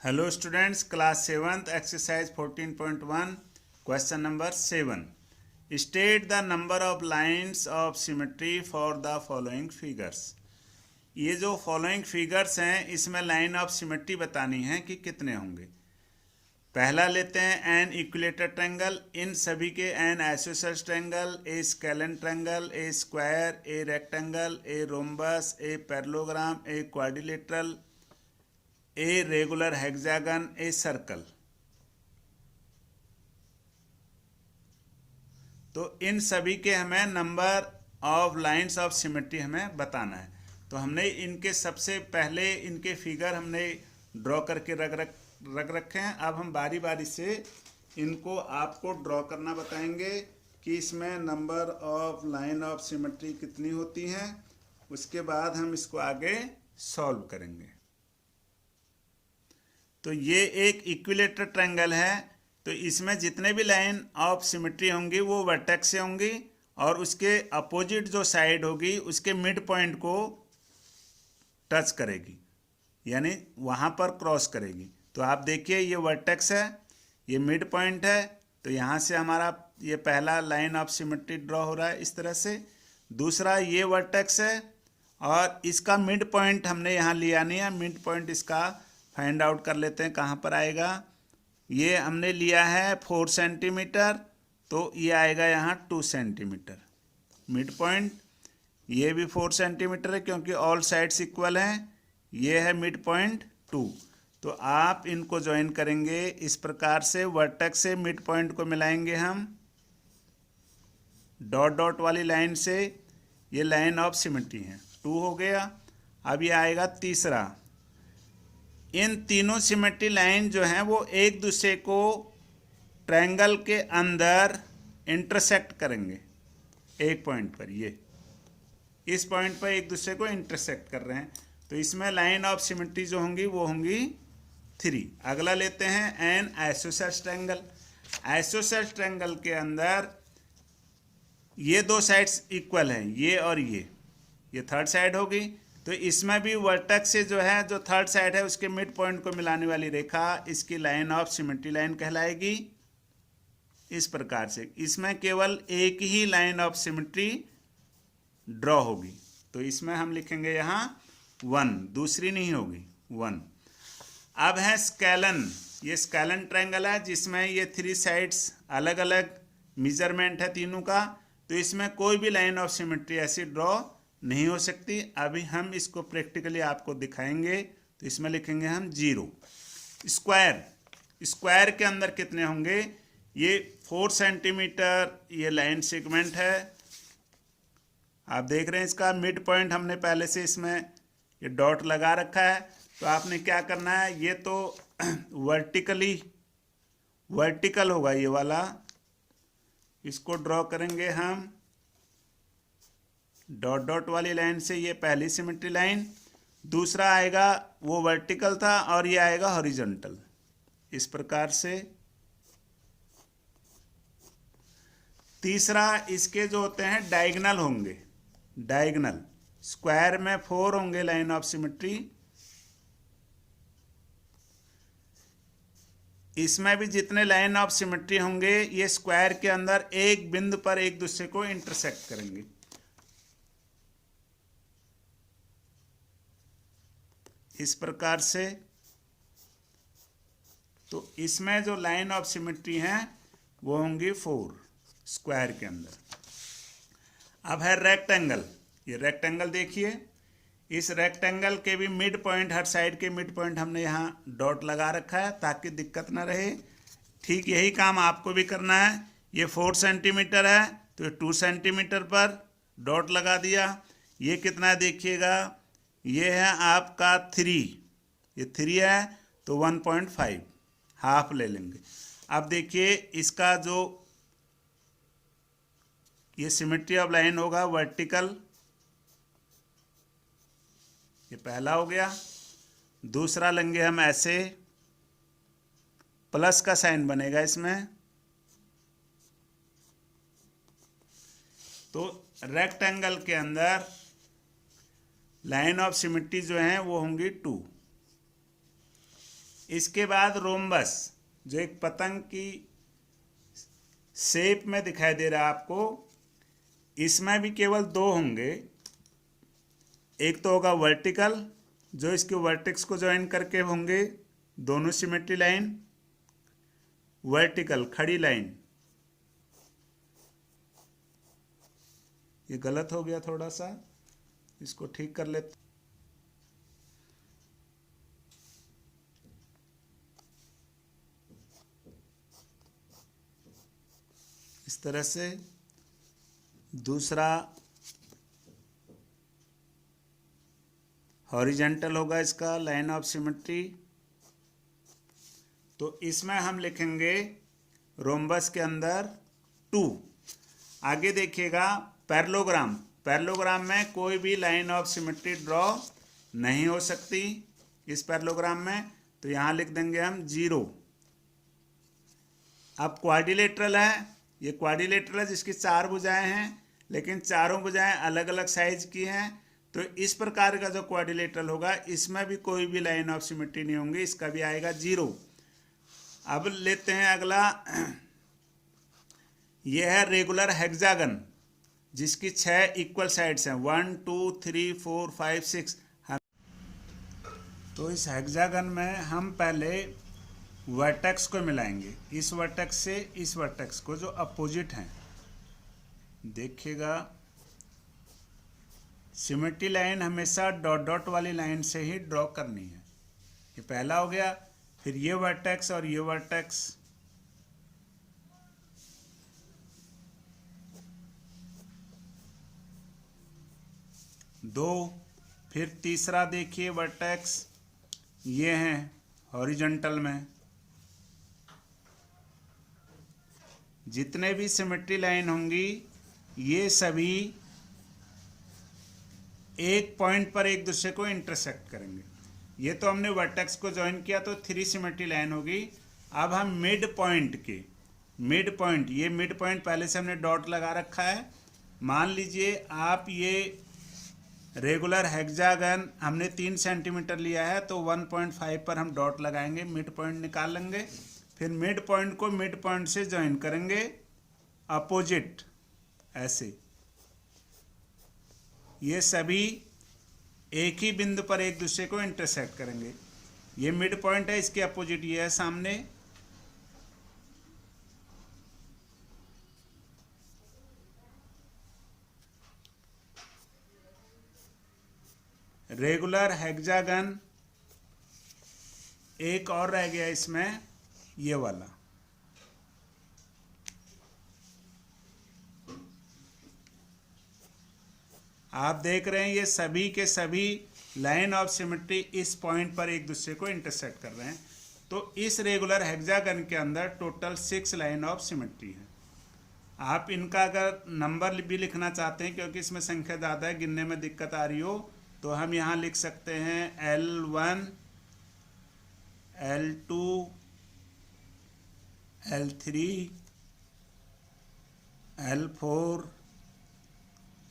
Hello students, class 7th exercise 14.1 question number 7. State the number of lines of symmetry for the following figures. ये जो following figures हैं इसमें line of symmetry बतानी है कि कितने होंगे। पहला लेते हैं एन इक्विलेटर ट्रायंगल, इन सभी के N isosceles triangle, A scalene triangle, A square, a rectangle, a rhombus, a parallelogram, a quadrilateral, a regular hexagon, a circle. तो इन सभी के हमें number of lines of symmetry हमें बताना है। तो हमने इनके सबसे पहले इनके फिगर हमने ड्रॉ करके रख रखे हैं। अब हम बारी बारी से इनको आपको ड्रॉ करना बताएंगे कि इसमें number of line of symmetry कितनी होती हैं। उसके बाद हम इसको आगे सॉल्व करेंगे। तो ये एक इक्विलेटर ट्रायंगल है, तो इसमें जितने भी लाइन ऑफ सिमेट्री होंगी वो वर्टेक्स से होंगी और उसके अपोजिट जो साइड होगी उसके मिड पॉइंट को टच करेगी, यानी वहाँ पर क्रॉस करेगी। तो आप देखिए ये वर्टेक्स है, ये मिड पॉइंट है, तो यहाँ से हमारा ये पहला लाइन ऑफ सिमेट्री ड्रॉ हो रहा है इस तरह से। दूसरा ये वर्टेक्स है और इसका मिड पॉइंट हमने यहाँ लिया नहीं है, मिड पॉइंट इसका फाइंड आउट कर लेते हैं कहाँ पर आएगा। ये हमने लिया है 4 सेंटीमीटर, तो ये आएगा यहाँ 2 सेंटीमीटर मिड पॉइंट। ये भी 4 सेंटीमीटर है क्योंकि ऑल साइड्स इक्वल हैं। ये है मिड पॉइंट 2। तो आप इनको ज्वाइन करेंगे इस प्रकार से, वर्टेक्स से मिड पॉइंट को मिलाएंगे हम डॉट डॉट वाली लाइन से। ये लाइन ऑफ सिमेट्री है, 2 हो गया। अब ये आएगा तीसरा। इन तीनों सिमेट्री लाइन जो हैं वो एक दूसरे को ट्रायंगल के अंदर इंटरसेक्ट करेंगे एक पॉइंट पर। ये इस पॉइंट पर एक दूसरे को इंटरसेक्ट कर रहे हैं, तो इसमें लाइन ऑफ सिमेट्री जो होंगी वो होंगी 3। अगला लेते हैं N isosceles triangle. Isosceles triangle के अंदर ये दो साइड्स इक्वल हैं, ये और ये थर्ड साइड होगी। तो इसमें भी वर्टेक्स से जो है, जो थर्ड साइड है उसके मिड पॉइंट को मिलाने वाली रेखा इसकी लाइन ऑफ सिमेट्री लाइन कहलाएगी। इस प्रकार से इसमें केवल एक ही लाइन ऑफ सिमेट्री ड्रॉ होगी, तो इसमें हम लिखेंगे यहाँ 1, दूसरी नहीं होगी 1। अब है स्केलन। ये स्केलन ट्रायंगल है जिसमें ये 3 साइड्स अलग अलग मेजरमेंट है तीनों का, तो इसमें कोई भी लाइन ऑफ सिमेट्री ऐसी ड्रॉ नहीं हो सकती। अभी हम इसको प्रैक्टिकली आपको दिखाएंगे, तो इसमें लिखेंगे हम 0। स्क्वायर, स्क्वायर के अंदर कितने होंगे? ये 4 सेंटीमीटर ये लाइन सेगमेंट है, आप देख रहे हैं। इसका मिड पॉइंट हमने पहले से इसमें ये डॉट लगा रखा है। तो आपने क्या करना है, ये तो वर्टिकल होगा ये वाला, इसको ड्रॉ करेंगे हम डॉट डॉट वाली लाइन से। ये पहली सिमेट्री लाइन, दूसरा आएगा वो वर्टिकल था और ये आएगा हॉरिजॉन्टल, इस प्रकार से। तीसरा इसके जो होते हैं डायगोनल होंगे, डायगोनल। स्क्वायर में 4 होंगे लाइन ऑफ सिमेट्री, इसमें भी जितने लाइन ऑफ सिमेट्री होंगे ये स्क्वायर के अंदर एक बिंदु पर एक दूसरे को इंटरसेक्ट करेंगे। इस प्रकार से। तो इसमें जो लाइन ऑफ सिमेट्री हैं वो होंगी 4 स्क्वायर के अंदर। अब है रेक्टेंगल। ये रेक्टेंगल देखिए, इस रेक्टेंगल के भी मिड पॉइंट, हर साइड के मिड पॉइंट हमने यहाँ डॉट लगा रखा है ताकि दिक्कत ना रहे। ठीक यही काम आपको भी करना है। ये 4 सेंटीमीटर है तो 2 सेंटीमीटर पर डॉट लगा दिया। ये कितना है देखिएगा, ये है आपका 3, ये 3 है तो 1.5 हाफ ले लेंगे। अब देखिए इसका जो ये सिमेट्री ऑफ लाइन होगा वर्टिकल, ये पहला हो गया। दूसरा लेंगे हम ऐसे, प्लस का साइन बनेगा इसमें। तो रेक्टेंगल के अंदर लाइन ऑफ सिमेट्री जो है वो होंगी 2। इसके बाद रोम्बस, जो एक पतंग की शेप में दिखाई दे रहा है आपको, इसमें भी केवल दो होंगे। एक तो होगा वर्टिकल, जो इसके वर्टेक्स को ज्वाइन करके होंगे दोनों सिमेट्री लाइन, वर्टिकल खड़ी लाइन। ये गलत हो गया थोड़ा सा, इसको ठीक कर लेते। इस तरह से दूसरा हॉरिजेंटल होगा इसका लाइन ऑफ सिमेट्री। तो इसमें हम लिखेंगे रोम्बस के अंदर 2। आगे देखिएगा पैरेललोग्राम। पैरेललोग्राम में कोई भी लाइन ऑफ सिमेट्री ड्रॉ नहीं हो सकती इस पैरेललोग्राम में, तो यहाँ लिख देंगे हम 0। अब क्वाड्रिलेटरल है, ये क्वाड्रिलेटरल है जिसकी 4 भुजाएं हैं, लेकिन चारों भुजाएं अलग अलग साइज की हैं। तो इस प्रकार का जो क्वाड्रिलेटरल होगा इसमें भी कोई भी लाइन ऑफ सिमेट्री नहीं होंगी, इसका भी आएगा 0। अब लेते हैं अगला, यह है रेगुलर हेक्सागन जिसकी 6 इक्वल साइड्स हैं, 1 2 3 4 5 6। तो इस हेक्सागन में हम पहले वर्टेक्स को मिलाएंगे, इस वर्टेक्स से इस वर्टेक्स को, जो अपोजिट हैं। देखिएगा सिमेट्री लाइन हमेशा डॉट डॉट वाली लाइन से ही ड्रॉ करनी है। ये पहला हो गया, फिर ये वर्टेक्स और ये वर्टेक्स, दो, फिर तीसरा देखिए वर्टेक्स, ये हैं हॉरिजॉन्टल में। जितने भी सिमेट्री लाइन होंगी ये सभी एक पॉइंट पर एक दूसरे को इंटरसेक्ट करेंगे। ये तो हमने वर्टेक्स को ज्वाइन किया तो 3 सिमेट्री लाइन होगी। अब हम मिड पॉइंट के, मिड पॉइंट, ये मिड पॉइंट पहले से हमने डॉट लगा रखा है। मान लीजिए आप ये रेगुलर हेक्सागन हमने 3 सेंटीमीटर लिया है, तो 1.5 पर हम डॉट लगाएंगे, मिड पॉइंट निकाल लेंगे। फिर मिड पॉइंट को मिड पॉइंट से ज्वाइन करेंगे अपोजिट, ऐसे। ये सभी एक ही बिंदु पर एक दूसरे को इंटरसेक्ट करेंगे। ये मिड पॉइंट है, इसके अपोजिट ये है सामने। रेगुलर हेक्सागन एक और रह गया इसमें, ये वाला। आप देख रहे हैं ये सभी के सभी लाइन ऑफ सिमेट्री इस पॉइंट पर एक दूसरे को इंटरसेक्ट कर रहे हैं। तो इस रेगुलर हेक्सागन के अंदर टोटल 6 लाइन ऑफ सिमेट्री है। आप इनका अगर नंबर भी लिखना चाहते हैं, क्योंकि इसमें संख्या ज़्यादा है, गिनने में दिक्कत आ रही हो, तो हम यहाँ लिख सकते हैं L1 L2 L3 L4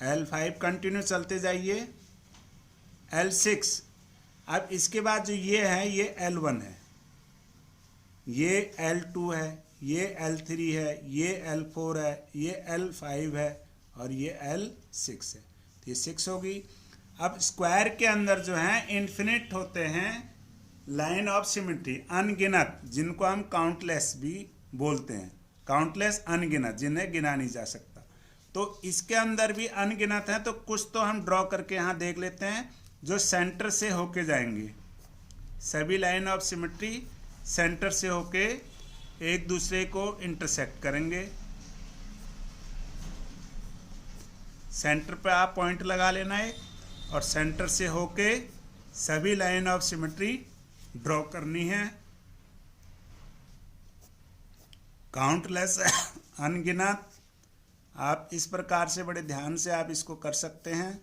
L5, continue चलते जाइए, L6। अब इसके बाद जो ये है ये L1 है, ये L2 है, ये L3 है, ये L4 है, ये L5 है और ये L6 है। तो ये 6 होगी। अब स्क्वायर के अंदर जो है इन्फिनिट होते हैं लाइन ऑफ सिमेट्री, अनगिनत, जिनको हम काउंटलेस भी बोलते हैं। काउंटलेस अनगिनत, जिन्हें गिना नहीं जा सकता। तो इसके अंदर भी अनगिनत है, तो कुछ तो हम ड्रॉ करके यहाँ देख लेते हैं जो सेंटर से होके जाएंगे। सभी लाइन ऑफ सिमेट्री सेंटर से होके एक दूसरे को इंटरसेक्ट करेंगे। सेंटर पे आप पॉइंट लगा लेना है और सेंटर से होके सभी लाइन ऑफ सिमेट्री ड्रॉ करनी है। काउंटलेस अनगिनत, आप इस प्रकार से बड़े ध्यान से आप इसको कर सकते हैं।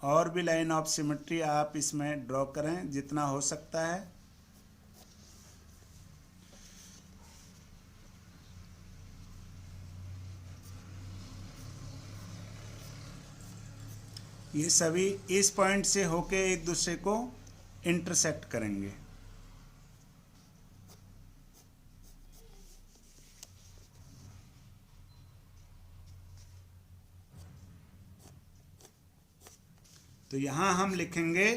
और भी लाइन ऑफ सिमेट्री आप इसमें ड्रॉ करें जितना हो सकता है। ये सभी इस पॉइंट से होके एक दूसरे को इंटरसेक्ट करेंगे। तो यहाँ हम लिखेंगे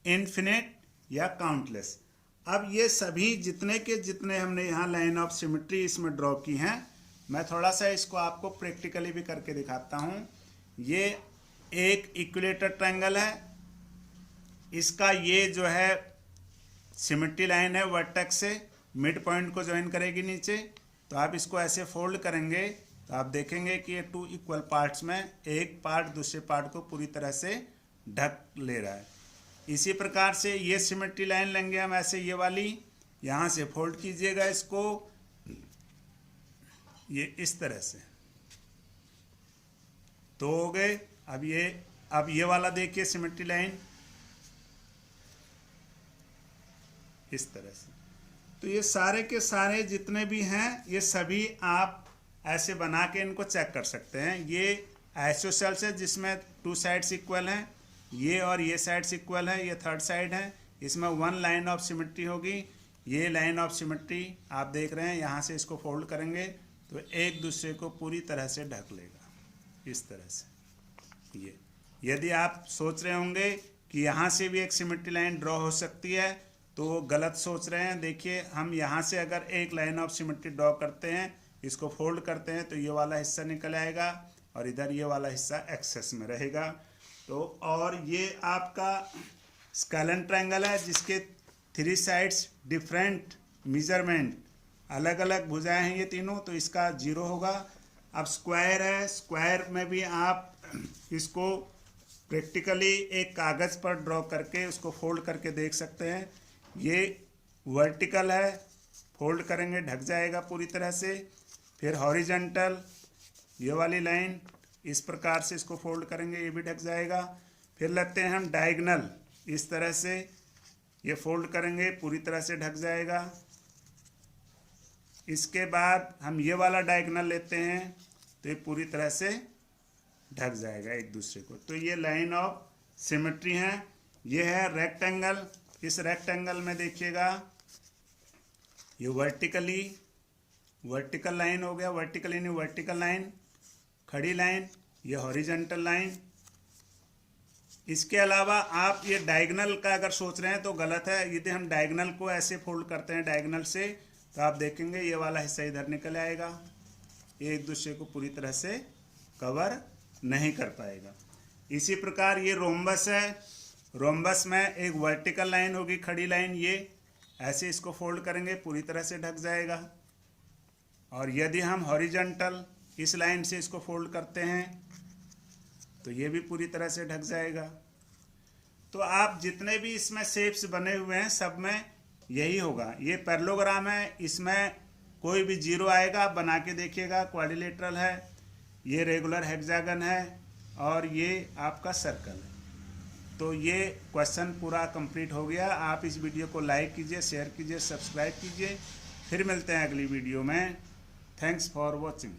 इन्फिनिट या काउंटलेस। अब ये सभी जितने के जितने हमने यहाँ लाइन ऑफ सिमेट्री इसमें ड्रॉ की हैं, मैं थोड़ा सा इसको आपको प्रैक्टिकली भी करके दिखाता हूँ। ये एक इक्विलेटर ट्रायंगल है, इसका ये जो है सिमेट्री लाइन है वर्टेक्स से मिड पॉइंट को ज्वाइन करेगी नीचे। तो आप इसको ऐसे फोल्ड करेंगे तो आप देखेंगे कि ये 2 इक्वल पार्ट्स में एक पार्ट दूसरे पार्ट को पूरी तरह से ढक ले रहा है। इसी प्रकार से ये सिमेट्री लाइन लेंगे हम ऐसे, ये वाली यहाँ से फोल्ड कीजिएगा इसको, ये इस तरह से। तो हो गए। अब ये वाला देखिए सिमेट्री लाइन इस तरह से। तो ये सारे के सारे जितने भी हैं ये सभी आप ऐसे बना के इनको चेक कर सकते हैं। ये आइसोसेल्स है जिसमें 2 साइड्स इक्वल हैं, ये और ये साइड्स इक्वल है, ये थर्ड साइड है, इसमें 1 लाइन ऑफ सिमेट्री होगी। ये लाइन ऑफ सिमेट्री आप देख रहे हैं, यहाँ से इसको फोल्ड करेंगे तो एक दूसरे को पूरी तरह से ढक लेगा इस तरह से। ये यदि आप सोच रहे होंगे कि यहाँ से भी एक सिमेट्री लाइन ड्रॉ हो सकती है तो गलत सोच रहे हैं। देखिए हम यहाँ से अगर एक लाइन ऑफ सिमेट्री ड्रॉ करते हैं, इसको फोल्ड करते हैं तो ये वाला हिस्सा निकल आएगा और इधर ये वाला हिस्सा एक्सेस में रहेगा। तो और ये आपका स्केलन ट्रायंगल है जिसके 3 साइड्स डिफरेंट मेजरमेंट, अलग अलग भुजाएं हैं ये तीनों, तो इसका 0 होगा। अब स्क्वायर है, स्क्वायर में भी आप इसको प्रैक्टिकली एक कागज़ पर ड्रॉ करके उसको फोल्ड करके देख सकते हैं। ये वर्टिकल है, फोल्ड करेंगे ढक जाएगा पूरी तरह से। फिर हॉरिजॉन्टल ये वाली लाइन इस प्रकार से इसको फोल्ड करेंगे, ये भी ढक जाएगा। फिर लेते हैं हम डायगोनल, इस तरह से ये फोल्ड करेंगे पूरी तरह से ढक जाएगा। इसके बाद हम ये वाला डायगोनल लेते हैं तो ये पूरी तरह से ढक जाएगा एक दूसरे को। तो ये लाइन ऑफ सिमेट्री है। ये है रेक्टेंगल, इस रेक्टेंगल में देखिएगा ये वर्टिकल लाइन हो गया, वर्टिकल यानी वर्टिकल लाइन, खड़ी लाइन, ये हॉरिजॉन्टल लाइन। इसके अलावा आप ये डायगोनल का अगर सोच रहे हैं तो गलत है। यदि हम डायगोनल को ऐसे फोल्ड करते हैं डायगोनल से तो आप देखेंगे ये वाला हिस्सा इधर निकल आएगा, ये एक दूसरे को पूरी तरह से कवर नहीं कर पाएगा। इसी प्रकार ये रोम्बस है, रोम्बस में एक वर्टिकल लाइन होगी खड़ी लाइन, ये ऐसे इसको फोल्ड करेंगे पूरी तरह से ढक जाएगा। और यदि हम हॉरिजॉन्टल इस लाइन से इसको फोल्ड करते हैं तो ये भी पूरी तरह से ढक जाएगा। तो आप जितने भी इसमें शेप्स बने हुए हैं सब में यही होगा। ये पैरेललोग्राम है, इसमें कोई भी 0 आएगा, आप बना के देखिएगा। क्वाड्रिलेटरल है, ये रेगुलर हेक्सागन है और ये आपका सर्कल है। तो ये क्वेश्चन पूरा कंप्लीट हो गया। आप इस वीडियो को लाइक कीजिए, शेयर कीजिए, सब्सक्राइब कीजिए। फिर मिलते हैं अगली वीडियो में। Thanks for watching.